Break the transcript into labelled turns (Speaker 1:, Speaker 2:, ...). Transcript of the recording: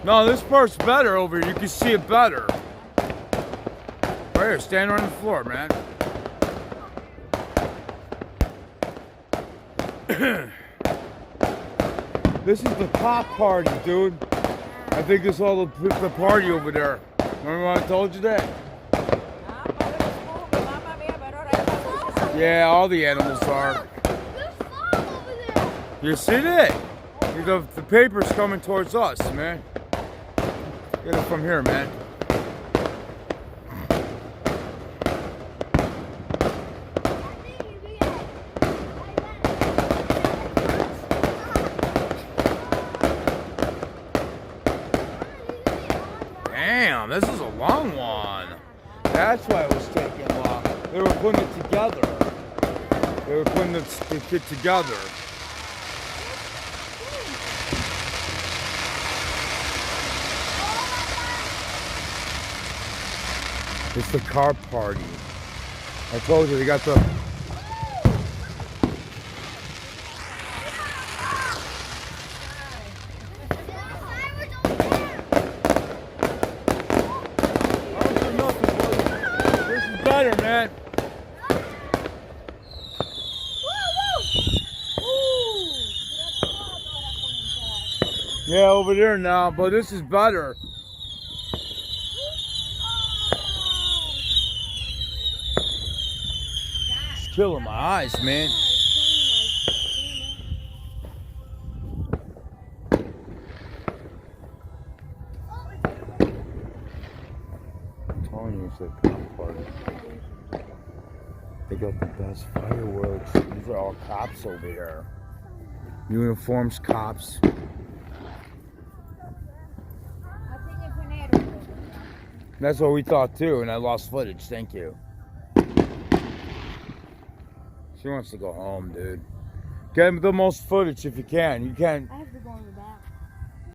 Speaker 1: No, this part's better over here. You can see it better. Right here, stand on the floor, man. This is the pop party, dude. I think it's all the party over there. Remember when I told you that? Yeah, all the animals are. You see that? The paper's coming towards us, man. Get it from here, man. Damn, this is a long one. That's why it was taking long. They were putting it together. They were putting the kit together. It's the car party. I told you they got the. This is better, man. Yeah, over there now, but this is better. It's killing my eyes, man. I'm telling you, it's a cop party. They got the best fireworks. These are all cops over here. Uniforms, cops. That's what we thought too, and I lost footage. Thank you. She wants to go home, dude. Get the most footage if you can. You can't.
Speaker 2: I have to go in the back.